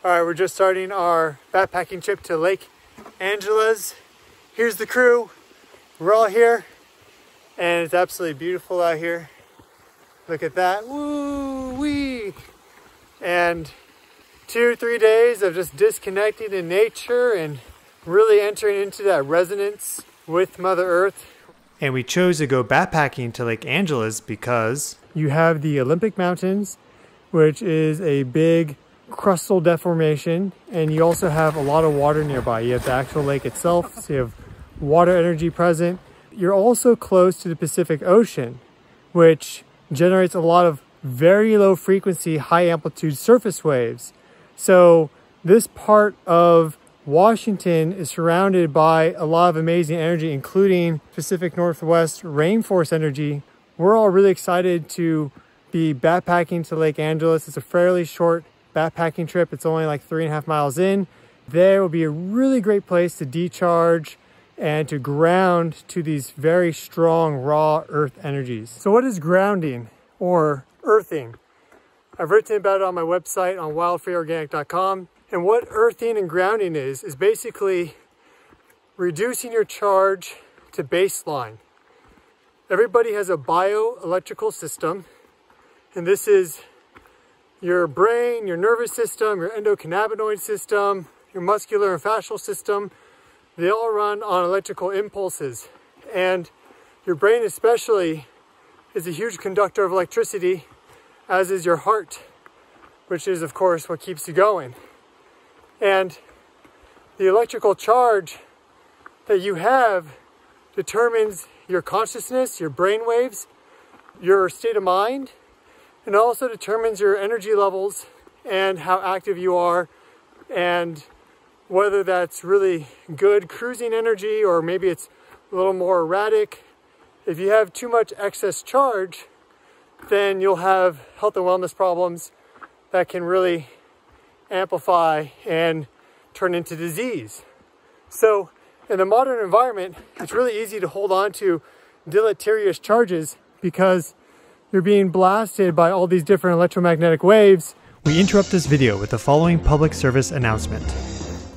All right, we're just starting our backpacking trip to Lake Angeles. Here's the crew. We're all here and it's absolutely beautiful out here. Look at that, woo-wee. And 2 or 3 days of just disconnecting in nature and really entering into that resonance with Mother Earth. And we chose to go backpacking to Lake Angeles because you have the Olympic Mountains, which is a big crustal deformation, and you also have a lot of water nearby. You have the actual lake itself, so you have water energy present. You're also close to the Pacific Ocean, which generates a lot of very low frequency, high amplitude surface waves. So this part of Washington is surrounded by a lot of amazing energy, including Pacific Northwest rainforest energy. We're all really excited to be backpacking to Lake Angeles. It's a fairly short backpacking trip. It's only like 3.5 miles in. There will be a really great place to decharge and to ground to these very strong raw earth energies. So what is grounding or earthing? I've written about it on my website on wildfreeorganic.com. And what earthing and grounding is basically reducing your charge to baseline. Everybody has a bioelectrical system, and this is your brain, your nervous system, your endocannabinoid system, your muscular and fascial system. They all run on electrical impulses. And your brain especially is a huge conductor of electricity, as is your heart, which is of course what keeps you going. And the electrical charge that you have determines your consciousness, your brain waves, your state of mind, and also determines your energy levels and how active you are, and whether that's really good cruising energy or maybe it's a little more erratic. If you have too much excess charge, then you'll have health and wellness problems that can really amplify and turn into disease. So in the modern environment, it's really easy to hold on to deleterious charges because you're being blasted by all these different electromagnetic waves. We interrupt this video with the following public service announcement.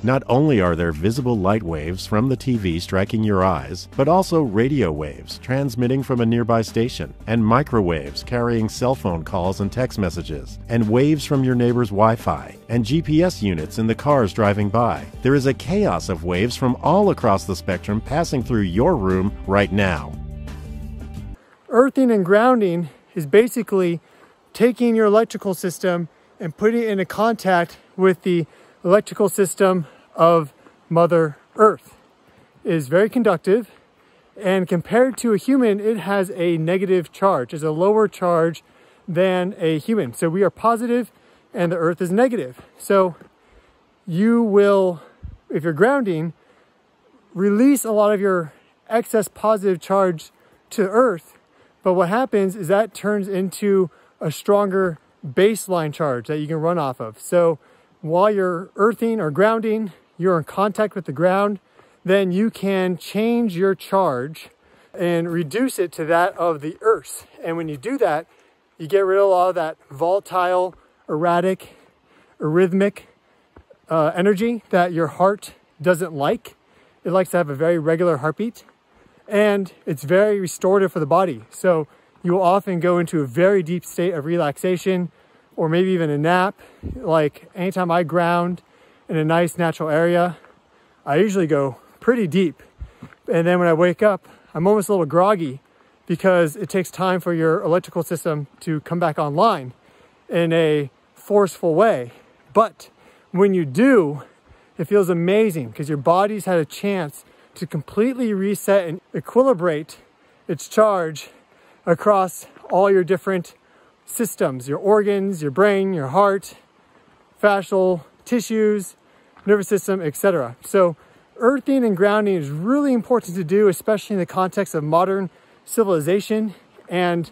Not only are there visible light waves from the TV striking your eyes, but also radio waves transmitting from a nearby station, and microwaves carrying cell phone calls and text messages, and waves from your neighbor's Wi-Fi, and GPS units in the cars driving by. There is a chaos of waves from all across the spectrum passing through your room right now. Earthing and grounding is basically taking your electrical system and putting it into contact with the electrical system of Mother Earth. It is very conductive, and compared to a human, it has a negative charge. It's a lower charge than a human. So we are positive and the Earth is negative. So you will, if you're grounding, release a lot of your excess positive charge to Earth. But what happens is that turns into a stronger baseline charge that you can run off of. So while you're earthing or grounding, you're in contact with the ground, then you can change your charge and reduce it to that of the Earth. And when you do that, you get rid of a lot of that volatile, erratic, arrhythmic energy that your heart doesn't like. It likes to have a very regular heartbeat, and it's very restorative for the body. So you will often go into a very deep state of relaxation, or maybe even a nap. Like anytime I ground in a nice natural area, I usually go pretty deep. And then when I wake up, I'm almost a little groggy because it takes time for your electrical system to come back online in a forceful way. But when you do, it feels amazing because your body's had a chance to completely reset and equilibrate its charge across all your different systems, your organs, your brain, your heart, fascial tissues, nervous system, etc. So earthing and grounding is really important to do, especially in the context of modern civilization, and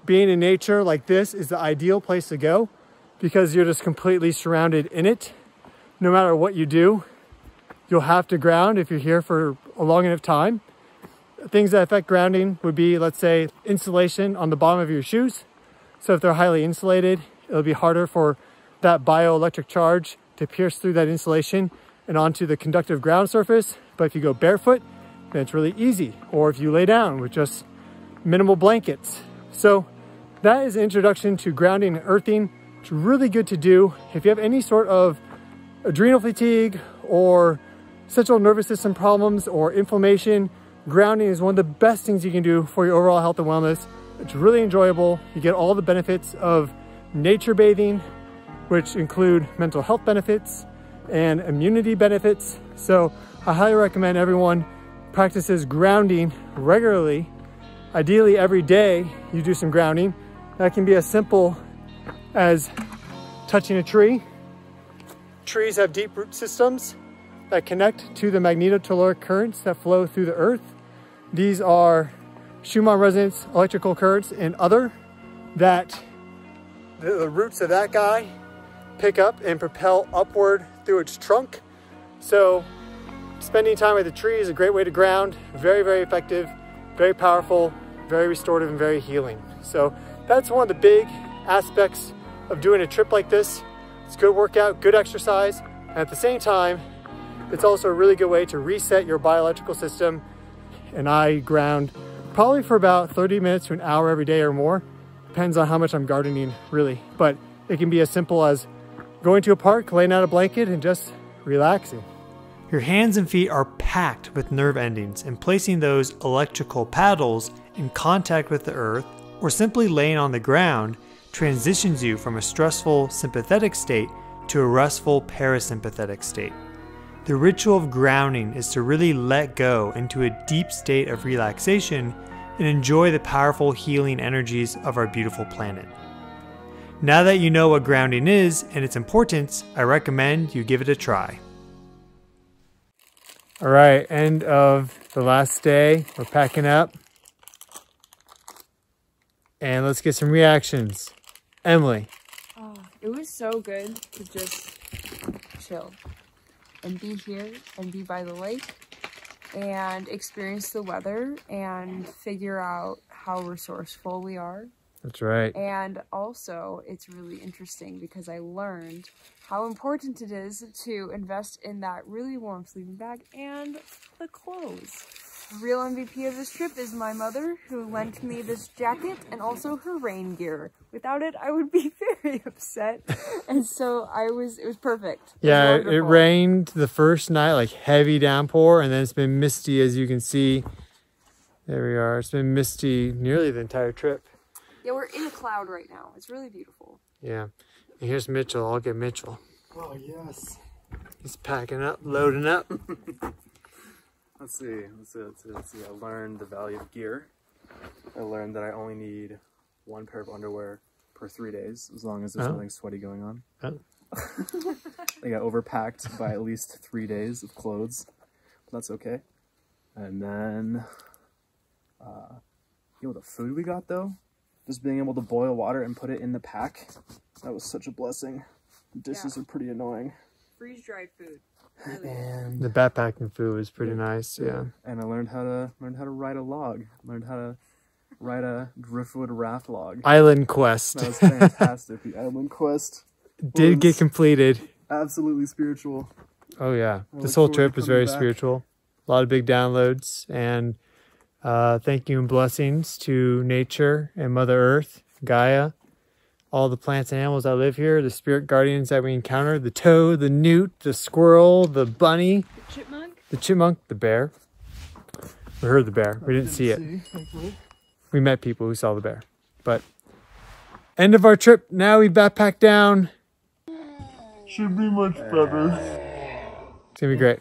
being in nature like this is the ideal place to go because you're just completely surrounded in it. No matter what you do, you'll have to ground if you're here for a long enough time. Things that affect grounding would be, let's say, insulation on the bottom of your shoes. So if they're highly insulated, it'll be harder for that bioelectric charge to pierce through that insulation and onto the conductive ground surface. But if you go barefoot, then it's really easy. Or if you lay down with just minimal blankets. So that is an introduction to grounding and earthing. It's really good to do if you have any sort of adrenal fatigue or central nervous system problems or inflammation. Grounding is one of the best things you can do for your overall health and wellness. It's really enjoyable. You get all the benefits of nature bathing, which include mental health benefits and immunity benefits. So I highly recommend everyone practices grounding regularly. Ideally every day you do some grounding. That can be as simple as touching a tree. Trees have deep root systems that connect to the magnetotelluric currents that flow through the earth. These are Schumann resonance electrical currents and other that the roots of that guy pick up and propel upward through its trunk. So spending time with a tree is a great way to ground. Very, very effective, very powerful, very restorative, and very healing. So that's one of the big aspects of doing a trip like this. It's good workout, good exercise, and at the same time, it's also a really good way to reset your biological system. And I ground probably for about 30 minutes to an hour every day or more. Depends on how much I'm gardening, really. But it can be as simple as going to a park, laying out a blanket, and just relaxing. Your hands and feet are packed with nerve endings, and placing those electrical paddles in contact with the earth or simply laying on the ground transitions you from a stressful sympathetic state to a restful parasympathetic state. The ritual of grounding is to really let go into a deep state of relaxation and enjoy the powerful healing energies of our beautiful planet. Now that you know what grounding is and its importance, I recommend you give it a try. All right, end of the last day. We're packing up. And let's get some reactions. Emily. Oh, it was so good to just chill and be here and be by the lake and experience the weather and figure out how resourceful we are. That's right. And also, it's really interesting because I learned how important it is to invest in that really warm sleeping bag and the clothes. The real MVP of this trip is my mother, who lent me this jacket and also her rain gear. Without it, I would be very upset. And so it was perfect. Yeah, it rained the first night, like heavy downpour, and then it's been misty, as you can see. There we are. It's been misty nearly the entire trip. Yeah, we're in a cloud right now. It's really beautiful. Yeah. And here's Mitchell. I'll get Mitchell. Oh, yes. He's packing up, loading up. Let's see. I learned the value of gear. I learned that I only need one pair of underwear per 3 days, as long as there's nothing sweaty going on. Oh. I got overpacked by at least 3 days of clothes. But that's okay. And then, you know, the food we got though? Just being able to boil water and put it in the pack. That was such a blessing. The dishes are pretty annoying. Freeze-dried food. Really. And the backpacking food was pretty nice, yeah. And I learned how to ride a log. Learned how to ride a driftwood raft log. Island Quest. That was fantastic. The Island Quest did get completed. Absolutely spiritual. Oh yeah, this whole trip was very spiritual. A lot of big downloads, and thank you and blessings to nature and Mother Earth, Gaia, all the plants and animals that live here, the spirit guardians that we encountered, the toad, the newt, the squirrel, the bunny, the chipmunk, the bear. We heard the bear. We didn't see it. We met people who saw the bear. But end of our trip. Now we backpack down. Should be much better. It's gonna be great.